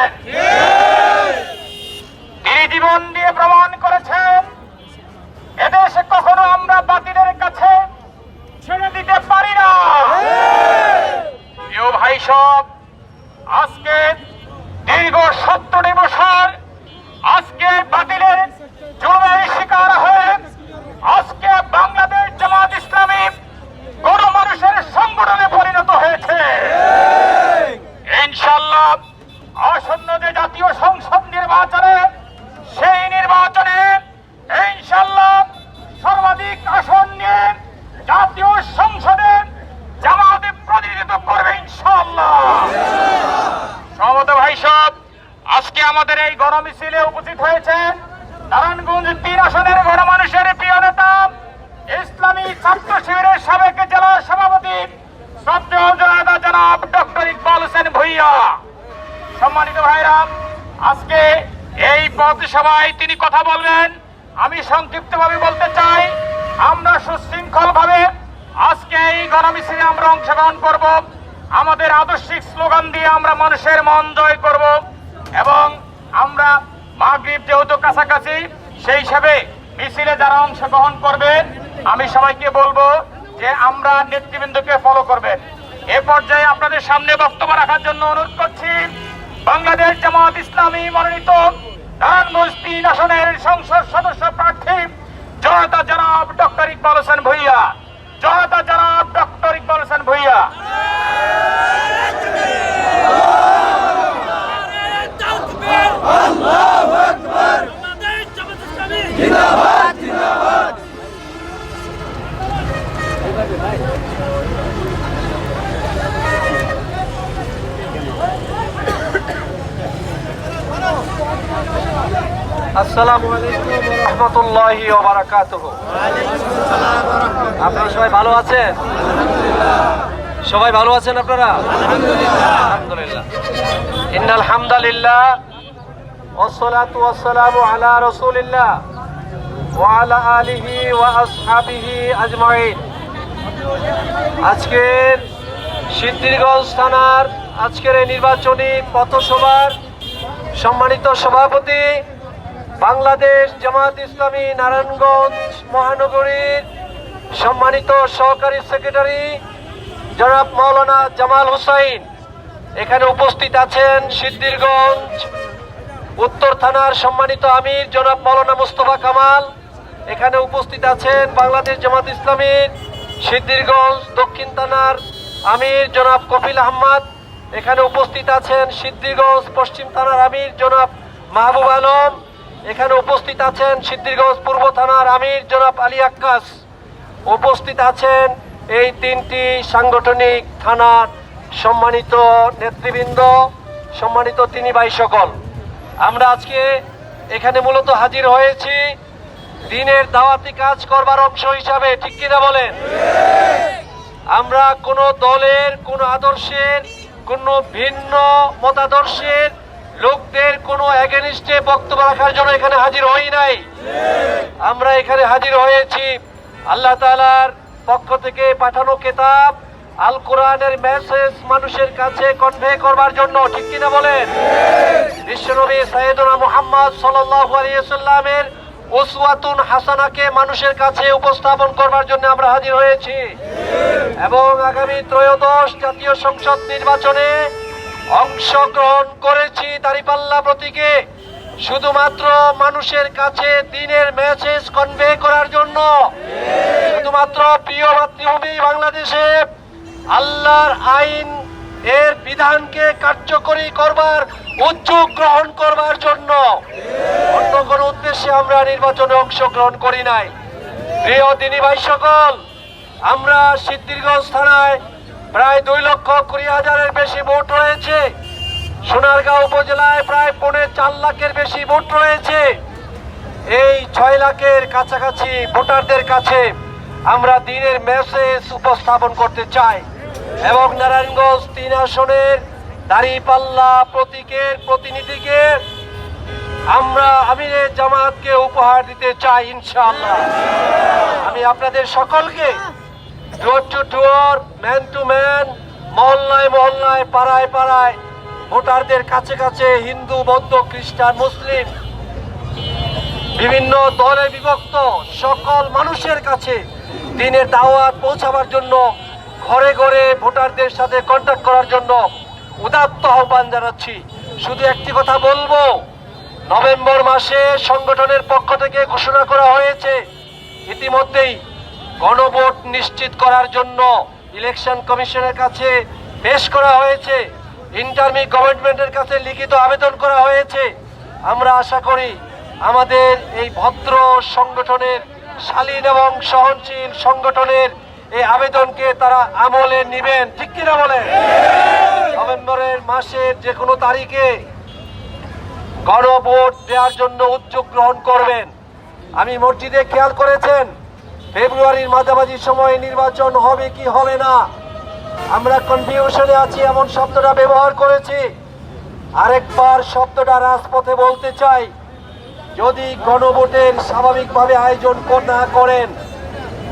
বলেন? তিনি জীবন দিয়ে প্রমাণ করেছেন এদেশে কখনো আমরা বাতিলের কাছে ছেড়ে দিতে পারি না। প্রিয় ভাই সব, আজকে দীর্ঘ 70 বছর আজকে বাতিলের জুলুমের শিকার হয়ে আজকে বাংলাদেশ জামাত ইসলামী গণমানুষের সংগঠনে পরিণত হয়েছে। ইনশাআল্লাহ আসন্ন যে জাতীয় সংসদ নির্বাচনে, সেই নির্বাচনে ইনশাআল্লাহ সর্বাধিক আসন নিয়ে জাতীয় সংসদে জামাতে প্রতিনিধিত্ব করবে ইনশাআল্লাহ। সমবেত ভাই সব, আজকে আমাদের এই গণমিছিলে উপস্থিত হয়েছেন নারায়ণগঞ্জ 3 আসনের গণমানুষের প্রিয় নেতা, ইসলামী ছাত্র শিবিরের সাবেক জেলা সভাপতি শ্রদ্ধেয় জনাব ডক্টর ইকবাল হোসেন ভূঁইয়া। সম্মানিত ভাইরা, আজকে এই পথসভায় তিনি কথা বলবেন। আমি সংক্ষিপ্তভাবে বলতে চাই, আমরা সুশৃঙ্খল ভাবে আজকে এই গণমিছিলে আমরা অংশগ্রহণ করব। আমাদের আদর্শিক স্লোগান দিয়ে আমরা মানুষের মন জয় করব এবং আমরা মাগরিব যেহেতু কাছাকাছি, সেই হিসাবে মিছিলে যারা অংশগ্রহণ করবেন আমি সবাইকে বলবো যে আমরা নেতৃবৃন্দকে ফলো করবেন। এ পর্যায়ে আপনাদের সামনে বক্তব্য রাখার জন্য অনুরোধ করছি বাংলাদেশ জামাত ইসলামী মনোনীত নারায়ণগঞ্জ 3 আসনের সংসদ সদস্য প্রার্থী জনতা জনাব ডক্টর ইকবাল হোসেন ভূঁইয়া। জনতা জনাব ডক্টর ইকবাল হোসেন ভূঁইয়া। আসসালামু আলাইকুম ওয়া রাহমাতুল্লাহি ওয়া বারাকাতুহু। আপনারা সবাই ভালো আছেন? সবাই ভালো আছেন আপনারা? আলহামদুলিল্লাহ। ইন্নাল হামদালিল্লাহ ওয়াসসালাতু ওয়াসসালামু আলা রাসূলিল্লাহ ওয়া আলা আলিহি ওয়া আসহাবিহি আজমাইন। আজকের সিদ্ধিরগঞ্জ থানার আজকের এই নির্বাচনী পথসভার সম্মানিত সভাপতি, বাংলাদেশ জামাত ইসলামী নারায়ণগঞ্জ মহানগরীর সম্মানিত সহকারী সেক্রেটারি জনাব মাওলানা জামাল হোসাইন, এখানে উপস্থিত আছেন সিদ্ধিরগঞ্জ উত্তর থানার সম্মানিত আমির জনাব মাওলানা মুস্তফা কামাল, এখানে উপস্থিত আছেন বাংলাদেশ জামাত ইসলামীর সিদ্ধিরগঞ্জ দক্ষিণ থানার আমির জনাব কফিল আহমদ, এখানে উপস্থিত আছেন সিদ্ধিরগঞ্জ পশ্চিম থানার আমির জনাব মাহবুব আলম, এখানে উপস্থিত আছেন সিদ্ধিরগঞ্জ পূর্ব থানার আমির জনাব আলী আক্কাস, উপস্থিত আছেন এই 3টি সাংগঠনিক থানার সম্মানিত নেতৃবৃন্দ, সম্মানিত তিনি ভাই সকল। আমরা আজকে এখানে মূলত হাজির হয়েছি দিনের দাওয়াতি কাজ করবার অংশ হিসাবে, ঠিক কিনা বলেন? আমরা কোনো দলের, কোনো আদর্শের, কোনো ভিন্ন মতাদর্শের লোকদের কোনো এগেনিস্টে বক্তব্য রাখার জন্য এখানে হাজির হই নাই। আমরা এখানে হাজির হয়েছি আল্লাহ তাআলার পক্ষ থেকে পাঠানো কিতাব আল কোরআনের মেসেজ মানুষের কাছে কনভে করবার জন্য, ঠিক কিনা বলেন? বিশ্বনবী সাইয়েদনা মুহাম্মদ সাল্লাল্লাহু আলাইহি ওয়াসাল্লামের উসওয়াতুন হাসানাকে মানুষের কাছে উপস্থাপন করবার জন্য আমরা হাজির হয়েছি এবং আগামী ত্রয়োদশ জাতীয় সংসদ নির্বাচনে অংশগ্রহণ করেছি দাঁড়িপাল্লা প্রতীকে শুধুমাত্র মানুষের কাছে দ্বীনের মেসেজ কনভে করার জন্য, শুধুমাত্র প্রিয় মাতৃভূমি বাংলাদেশে আল্লাহর আইন এর বিধানকে কার্যকরী করবার উদ্যোগ গ্রহণ করবার জন্য। অন্য কোনো উদ্দেশ্যে আমরা নির্বাচনে অংশগ্রহণ করি নাই। প্রিয় দিনী ভাই সকল, আমরা সিদ্ধিরগঞ্জ থানায় প্রায় 2,20,000-এর বেশি ভোট রয়েছে। সোনারগাঁও উপজেলায় প্রায় 4.5 লাখের বেশি ভোট রয়েছে। এই 6 লাখের কাছাকাছি ভোটারদের কাছে আমরা দ্বীনের মেসেজ উপস্থাপন করতে চাই এবং নারায়ণগঞ্জ 3 আসনের দাঁড়িপাল্লা প্রতীকের প্রতিনিধিকে আমরা আমিরে জামাতকে উপহার দিতে চাই ইনশাআল্লাহ। আমি আপনাদের সকলকে door to door, man to man, মহল্লায় মহল্লায়, পাড়ায় পাড়ায় ভোটারদের কাছে কাছে হিন্দু, বৌদ্ধ, খ্রিস্টান, মুসলিম বিভিন্ন দলে বিভক্ত সকল মানুষের কাছে দিনের দাওয়াত পৌঁছাবার জন্য, ঘরে ঘরে ভোটারদের সাথে কন্ট্যাক্ট করার জন্য উদাত্ত আহ্বান জানাচ্ছি। শুধু একটি কথা বলবো, নভেম্বর মাসে সংগঠনের পক্ষ থেকে ঘোষণা করা হয়েছে ইতিমধ্যেই গণভোট নিশ্চিত করার জন্য ইলেকশন কমিশনের কাছে পেশ করা হয়েছে, ইন্টারিম গভর্নমেন্টের কাছে লিখিত আবেদন করা হয়েছে। আমরা আশা করি আমাদের এই ভদ্র সংগঠনের, শালীন এবং সহনশীল সংগঠনের এই আবেদনকে তারা আমলে নেবেন, ঠিক কিনা বলেন? নভেম্বরের মাসের যে কোনো তারিখে গণভোট দেওয়ার জন্য উদ্যোগ গ্রহণ করবেন। আমি মসজিদে খেয়াল করেছেন ফেব্রুয়ারির মাঝামাঝি সময়ে নির্বাচন হবে কি হবে না, আমরা কনফিউশনে আছি এমন শব্দটা ব্যবহার করেছি। আরেকবার শব্দটা রাজপথে বলতে চাই, যদি গণভোটের স্বাভাবিকভাবে আয়োজন না করেন,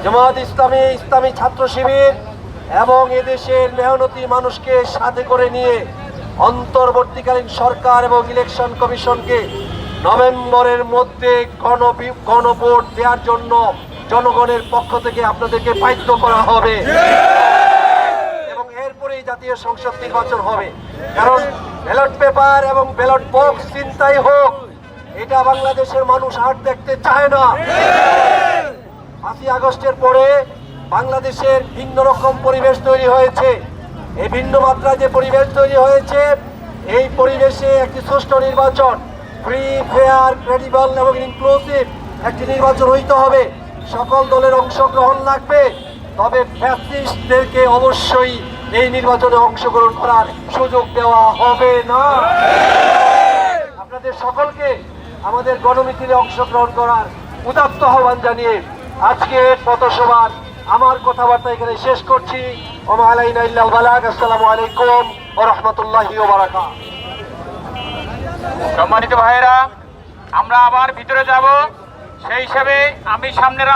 জামায়াত ইসলামী, ইসলামী ছাত্র শিবির এবং এদেশের মেহনতি মানুষকে সাথে করে নিয়ে অন্তর্বর্তীকালীন সরকার এবং ইলেকশন কমিশনকে নভেম্বরের মধ্যে গণভোট দেওয়ার জন্য জনগণের পক্ষ থেকে আপনাদেরকে বাধ্য করা হবে এবং এরপরেই জাতীয় সংসদ নির্বাচন হবে। কারণ ব্যালট পেপার এবং ব্যালট বক্স চিন্তাই হোক, এটা বাংলাদেশের মানুষ আর দেখতে চায় না। 5ই আগস্টের পরে বাংলাদেশের ভিন্ন রকম পরিবেশ তৈরি হয়েছে। এই ভিন্ন মাত্রায় যে পরিবেশ তৈরি হয়েছে, এই পরিবেশে একটি সুষ্ঠু নির্বাচন, ফ্রি, ফেয়ার, ক্রেডিবল এবং ইনক্লুসিভ একটি নির্বাচন হইতে হবে। সকল দলের অংশগ্রহণ লাগবে, তবে ফ্যাসিস্টদেরকে অবশ্যই এই নির্বাচনে অংশগ্রহণ করার সুযোগ দেওয়া হবে না। আপনাদের সকলকে আমাদের গণমিছিলে অংশগ্রহণ করার উদাত্ত আহ্বান জানিয়ে আজকের পথসভার আমার কথাবার্তা এখানে শেষ করছি। ওমা আলাইনা ইল্লাল বালাগ। আসসালামু আলাইকুম ওয়া রাহমাতুল্লাহি ওয়া বারাকাতুহু। সম্মানিত ভাইয়েরা, আমরা আবার ভিতরে যাব, সেই হিসাবে আমি সামনে